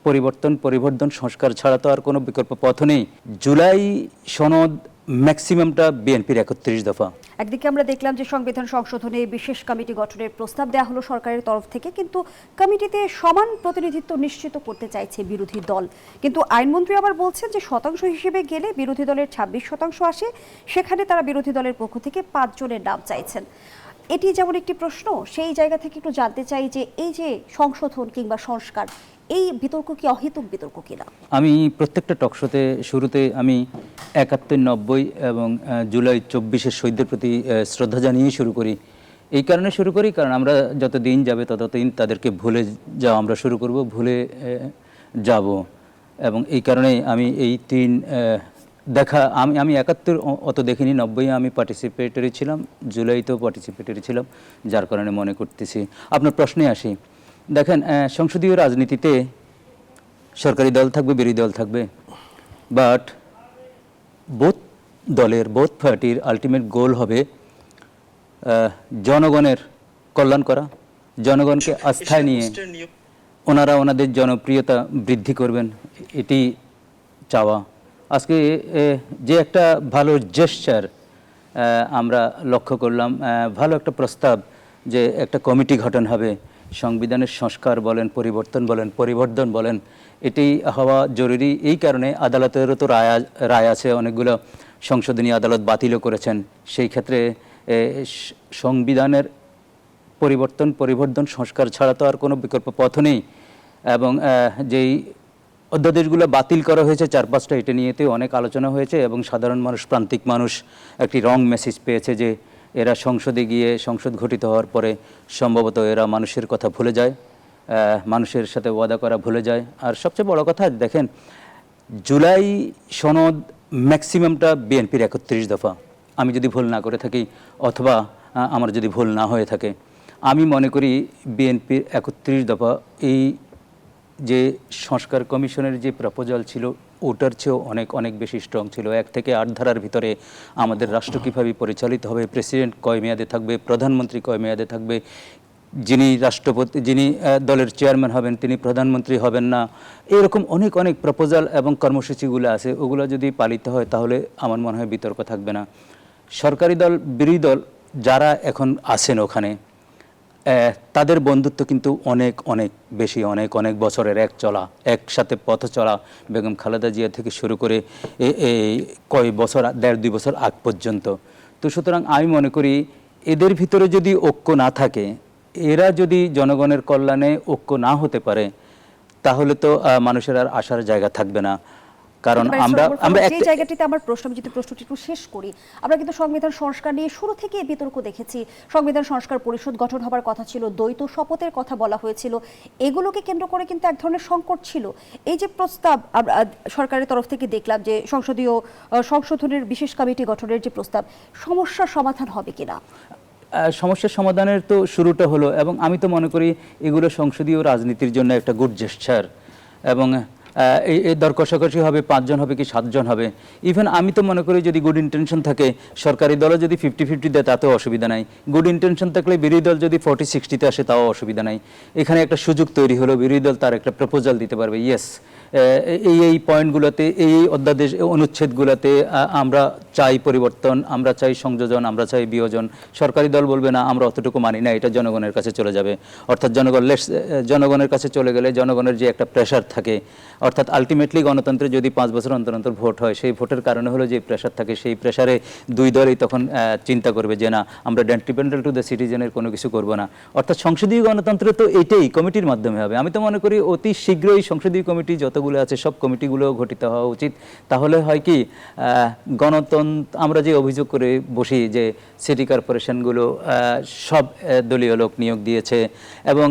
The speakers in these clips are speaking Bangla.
পরিবর্তন পরিবর্ধন সংস্কার ছাড়া তো আর কোনো বিকল্প পথ নেই। জুলাই সনদ ম্যাক্সিমামটা বিএনপির ৩১ দফা। একদিকে আমরা দেখলাম যে সংবিধান সংশোধনে বিশেষ কমিটি গঠনের প্রস্তাব দেওয়া হলো সরকারের তরফ থেকে, কিন্তু কমিটিতে সমান প্রতিনিধিত্ব নিশ্চিত করতে চাইছে বিরোধী দল। কিন্তু আইনমন্ত্রী আবার বলছেন যে শতাংশ হিসেবে গেলে বিরোধী দলের ২৬% আসে, সেখানে তারা বিরোধী দলের পক্ষ থেকে ৫ জনের নাম চাইছেন। এটি যেমন একটি প্রশ্ন, সেই জায়গা থেকে একটু জানতে চাই যে এই যে সংশোধন কিংবা সংস্কার, এই বিতর্ক কি অহেতুক বিতর্ক কিনা? আমি প্রত্যেকটা টকশোতে শুরুতে আমি ৭১, ৯০ এবং জুলাই ২৪-এর শহীদদের প্রতি শ্রদ্ধা জানিয়ে শুরু করি। এই কারণে শুরু করি কারণ আমরা যত দিন যাবে ততদিন তাদেরকে ভুলে যাওয়া আমরা শুরু করব, ভুলে যাব। এবং এই কারণেই আমি এই তিন দেখা আমি ৭১ অত দেখিনি, ৯০ আমি পার্টিসিপেটরি ছিলাম, জুলাইতেও পার্টিসিপেটরি ছিলাম, যার কারণে মনে করতেছি। আপনার প্রশ্নে আসি, দেখেন সংসদীয় রাজনীতিতে সরকারি দল থাকবে, বিরোধী দল থাকবে, বাট বোথ পার্টির আলটিমেট গোল হবে জনগণের কল্যাণ করা, জনগণকে আস্থায় নিয়ে ওনারা ওনাদের জনপ্রিয়তা বৃদ্ধি করবেন, এটি চাওয়া। আজকে যে একটা ভালো জেস্চার আমরা লক্ষ্য করলাম, ভালো একটা প্রস্তাব যে একটা কমিটি গঠন হবে, সংবিধানের সংস্কার বলেন, পরিবর্তন বলেন, পরিবর্ধন বলেন, এটি হওয়া জরুরি। এই কারণে আদালতেরও তো রায় আছে, অনেকগুলো সংশোধনী আদালত বাতিলও করেছেন। সেই ক্ষেত্রে সংবিধানের পরিবর্তন পরিবর্ধন সংস্কার ছাড়া তো আর কোনো বিকল্প পথ নেই। এবং যেই অধ্যাদেশগুলো বাতিল করা হয়েছে ৪-৫টা, এটা নিয়েতেও অনেক আলোচনা হয়েছে এবং সাধারণ মানুষ, প্রান্তিক মানুষ একটি রং মেসেজ পেয়েছে যে এরা সংসদে গিয়ে সংসদ গঠিত হওয়ার পরে সম্ভবত এরা মানুষের কথা ভুলে যায়, মানুষের সাথে ওয়াদা করা ভুলে যায়। আর সবচেয়ে বড় কথা দেখেন, জুলাই সনদ ম্যাক্সিমামটা বিএনপির ৩১ দফা, আমি যদি ভুল না করে থাকি অথবা আমার যদি ভুল না হয়ে থাকে, আমি মনে করি বিএনপির ৩১ দফা এই যে সংস্কার কমিশনের যে প্রপোজাল ছিল ওটার চেয়েও অনেক অনেক বেশি স্ট্রং ছিল। ১ থেকে ৮ ধারার ভিতরে আমাদের রাষ্ট্র কীভাবে পরিচালিত হবে, প্রেসিডেন্ট কয় মেয়াদে থাকবে, প্রধানমন্ত্রী কয় মেয়াদে থাকবে, যিনি রাষ্ট্রপতি, যিনি দলের চেয়ারম্যান হবেন তিনি প্রধানমন্ত্রী হবেন না, এরকম অনেক অনেক প্রপোজাল এবং কর্মসূচিগুলো আছে। ওগুলো যদি পালিত হয় তাহলে আমার মনে হয় বিতর্ক থাকবে না। সরকারি দল, বিরোধী দল যারা এখন আছেন ওখানে, তাদের বন্ধুত্ব কিন্তু অনেক অনেক বেশি, অনেক অনেক বছরের একসাথে পথ চলা, বেগম খালেদা জিয়া থেকে শুরু করে কয় বছর, ১.৫-২ বছর আগ পর্যন্ত। তো সুতরাং আমি মনে করি এদের ভিতরে যদি ঐক্য না থাকে, এরা যদি জনগণের কল্যাণে ঐক্য না হতে পারে, তাহলে তো মানুষের আর আসার জায়গা থাকবে না। কারণ আমরা যে জায়গাটিতে আমার প্রশ্ন, যদি প্রশ্নটি একটু শেষ করি, আমরা কিন্তু সংবিধান সংস্কার নিয়ে শুরু থেকে বিতর্ক দেখেছি। সংবিধান সংস্কার পরিষদ গঠন হবার কথা ছিল, দ্বৈত শপথের কথা বলা হয়েছিল, এগুলোকে কেন্দ্র করে কিন্তু এক ধরনের সংকট ছিল। এই যে প্রস্তাব সরকারের তরফ থেকে দেখলাম যে সংশোধনের বিশেষ কমিটি গঠনের যে প্রস্তাব, সমস্যার সমাধান হবে কিনা? সমস্যার সমাধানের তো শুরুটা হলো, এবং আমি তো মনে করি এগুলো সংসদীয় রাজনীতির জন্য একটা গুড জেস্চার। এবং এই দর কষাকষি হবে, ৫ জন হবে কি ৭ জন হবে, ইভেন আমি তো মনে করি যদি গুড ইন্টেনশন থাকে, সরকারি দলও যদি 50-50 দেয় তাতেও অসুবিধা নাই। গুড ইন্টেনশন থাকলে বিরোধী দল যদি 40-60-তে আসে তাও অসুবিধা নাই। এখানে একটা সুযোগ তৈরি হলো, বিরোধী দল তার একটা প্রপোজাল দিতে পারবে, ইয়েস এই পয়েন্টগুলোতে, এই অধ্যাদেশ অনুচ্ছেদগুলোতে আমরা চাই পরিবর্তন, আমরা চাই সংযোজন, আমরা চাই বিয়োজন। সরকারি দল বলবে না আমরা অতটুকু মানি না, এটা জনগণের কাছে চলে যাবে। অর্থাৎ জনগণের কাছে চলে গেলে জনগণের যে একটা প্রেশার থাকে, অর্থাৎ আলটিমেটলি গণতন্ত্রে যদি 5 বছর অন্তর অন্তর ভোট হয়, সেই ভোটের কারণে হলো যে প্রেশার থাকে, সেই প্রেশারে দুই দলই তখন চিন্তা করবে যে না, আমরা ডেট্রিমেন্টাল টু দ্য সিটিজেনের কোনো কিছু করব না। অর্থাৎ সংসদীয় গণতন্ত্র তো এটাই কমিটির মাধ্যমে হবে। আমি তো মনে করি অতি শীঘ্রই সংসদীয় কমিটি যতগুলো আছে সব কমিটিগুলো গঠিত হওয়া উচিত। তাহলে হয় কি, গণতন্ত্র, আমরা যে অভিযোগ করে বসি যে সিটি কর্পোরেশনগুলো সব দলীয় লোক নিয়োগ দিয়েছে এবং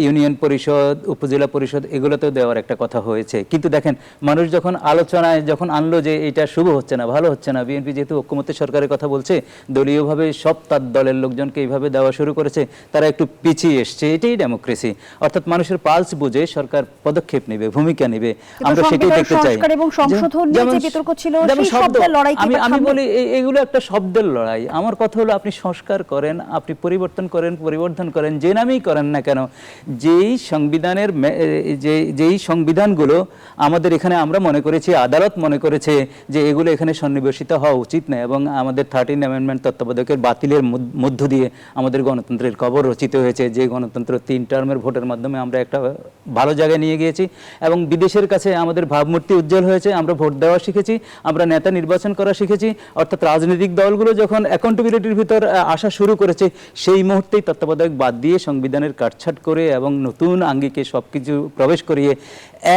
ইউনিয়ন পরিষদ, উপজেলা পরিষদ এগুলোতেও দেওয়ার একটা কথা হয়েছে। হয়েছে। কিন্তু দেখেন, মানুষ যখন আলোচনায় যখন আনলো যে এটা শুভ হচ্ছে না, ভালো হচ্ছে না, বিএনপি যেহেতু ঐক্যমত্যের সরকারের কথা বলছে, দলীয়ভাবে সব তার দলের লোকজনকে এইভাবে দেওয়া শুরু করেছে, তারা একটু পিছিয়ে এসছে। এটাই ডেমোক্রেসি, অর্থাৎ মানুষের পালস বুঝে সরকার পদক্ষেপ নেবে, ভূমিকা নেবে, আমরা সেটাই দেখতে চাই। সংস্কার এবং সংশোধন নিয়ে যে বিতর্ক ছিল, যেমন সেই শব্দের লড়াই কি আমি বলি এগুলো একটা শব্দের লড়াই। আমার কথা হলো, আপনি সংস্কার করেন, আপনি পরিবর্তন করেন, পরিবর্ধন করেন, যে নামেই করেন না কেন, যেই সংবিধানগুলো আমাদের এখানে আমরা মনে করেছি, আদালত মনে করেছে যে এগুলো এখানে সন্নিবেশিত হওয়া উচিত না, এবং আমাদের 13 অ্যামেন্ডমেন্ট তত্ত্বাবধায়কের বাতিলের মধ্য দিয়ে আমাদের গণতন্ত্রের কবর রচিত হয়েছে, যে গণতন্ত্র 3 টার্মের ভোটের মাধ্যমে আমরা একটা ভালো জায়গায় নিয়ে গিয়েছি এবং বিদেশের কাছে আমাদের ভাবমূর্তি উজ্জ্বল হয়েছে। আমরা ভোট দেওয়া শিখেছি, আমরা নেতা নির্বাচন করা শিখেছি, অর্থাৎ রাজনৈতিক দলগুলো যখন অ্যাকাউন্টেবিলিটির ভিতর আসা শুরু করেছে, সেই মুহূর্তেই তত্ত্বাবধায়ক বাদ দিয়ে সংবিধানের কাটছাট করে এবং নতুন আঙ্গিকে সবকিছু প্রবেশ করিয়ে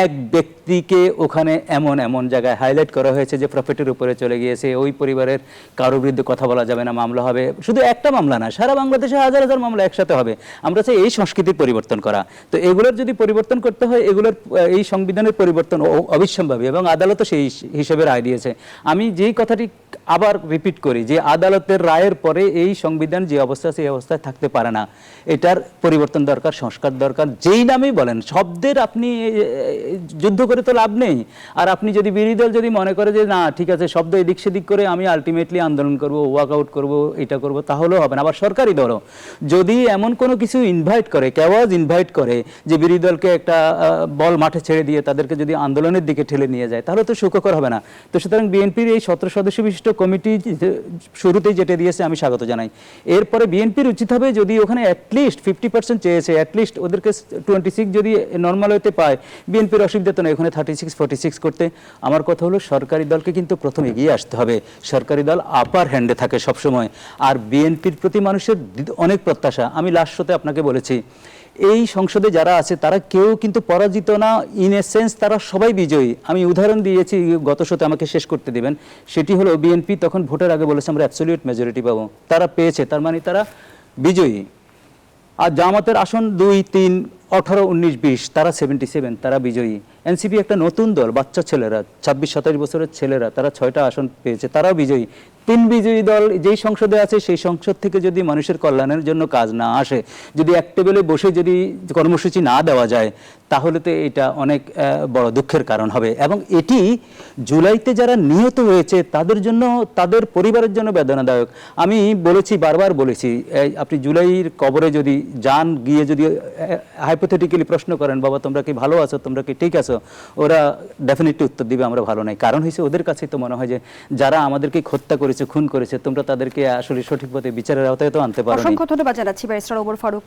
এক ব্যক্তিকে ওখানে এমন এমন জায়গায় হাইলাইট করা হয়েছে যে প্রফিটের উপরে চলে গিয়েছে, ওই পরিবারের কারোর বিরুদ্ধে কথা বলা যাবে না, মামলা হবে। শুধু একটা মামলা না, সারা বাংলাদেশে হাজার হাজার মামলা একসাথে হবে। আমরা চাই এই সংস্কৃতির পরিবর্তন করা। তো এগুলোর যদি পরিবর্তন করতে হয়, এগুলোর এই সংবিধানের পরিবর্তন অবিসম্ভাবী, এবং আদালতও সেই হিসেবে রায় দিয়েছে। আমি যেই কথাটি আবার রিপিট করি যে আদালতের রায়ের পরে এই সংবিধান যে অবস্থা আছে এই অবস্থায় থাকতে পারে না। এটার পরিবর্তন দরকার, সংস্কার দরকার। যেই নামেই বলেন, শব্দের আপনি যুদ্ধ করে তো লাভ নেই। আর আপনি যদি বিরোধী দল যদি মনে করে যে না ঠিক আছে, শব্দ এদিক সেদিক করে আমি আলটিমেটলি আন্দোলন করব, ওয়াকআউট করব, এটা করব, তাহলেও হবে না। আবার সরকারি দলও যদি এমন কোনো কিছু ইনভাইট করে, কেওয়াজ ইনভাইট করে, যে বিরোধী দলকে একটা বল মাঠে ছেড়ে দিয়ে তাদেরকে যদি আন্দোলনের দিকে ঠেলে নিয়ে যায়, তাহলে তো সুখকর হবে না। তো সুতরাং বিএনপির এই 17 সদস্য বিশিষ্ট কমিটি শুরুতেই যেটা দিয়েছে আমি স্বাগত জানাই। এরপরে বিএনপির উচিত হবে, যদি ওখানে অ্যাটলিস্ট 50% চেয়েছে, অ্যাটলিস্ট ওদেরকে 26 যদি নর্মাল হতে পায়, বিএনপির অসুবিধা তো না ওখানে 36-46 করতে। আমার কথা হলো, সরকারি দলকে কিন্তু প্রথম এগিয়ে আসতে হবে। সরকারি দল আপার হ্যান্ডে থাকে সবসময়, আর বিএনপির প্রতি মানুষের অনেক প্রত্যাশা। আমি লাস্ট শোতে আপনাকে বলেছি, এই সংসদে যারা আছে তারা কেউ কিন্তু পরাজিত না, ইন এ সেন্স তারা সবাই বিজয়ী। আমি উদাহরণ দিয়েছি গত শোতে, আমাকে শেষ করতে দিবেন। সেটি হলো, বিএনপি তখন ভোটের আগে বলেছে আমরা অ্যাবসলিউট মেজরিটি পাবো, তারা পেয়েছে, তার মানে তারা বিজয়ী। আর জামাতের আসন 2, 3, 18, 19, 20, তারা 77, তারা বিজয়ী। এনসিপি একটা নতুন দল, বাচ্চা ছেলেরা, 26-27 বছরের ছেলেরা, তারা 6টা আসন পেয়েছে, তারাও বিজয়ী। 3 বিজয়ী দল যেই সংসদে আছে, সেই সংসদ থেকে যদি মানুষের কল্যাণের জন্য কাজ না আসে, যদি এক টেবিলে বসে যদি কর্মসূচি না দেওয়া যায়, তাহলে তো এটা অনেক বড় দুঃখের কারণ হবে। এবং এটি জুলাইতে যারা নিহত হয়েছে তাদের জন্য, তাদের পরিবারের জন্য বেদনাদায়ক। আমি বলেছি, বারবার বলেছি, আপনি জুলাইয়ের কবরে যদি যান, গিয়ে যদি হাইপোথেটিক্যালি প্রশ্ন করেন, বাবা তোমরা কি ভালো আছো, তোমরা কি ঠিক আছো, ওরা ডেফিনেটলি উত্তর দিবে আমরা ভালো নাই। কারণ হয়েছে, ওদের কাছেই তো মনে হয় যে যারা আমাদেরকে হত্যা করেছে, খুন করেছে, তোমরা তাদেরকে আসলে সঠিক পথে বিচারের আওতায় তো আনতে পারো। অসংখ্য ধন্যবাদ জানাচ্ছি ব্যারিস্টার ওমর ফারুক।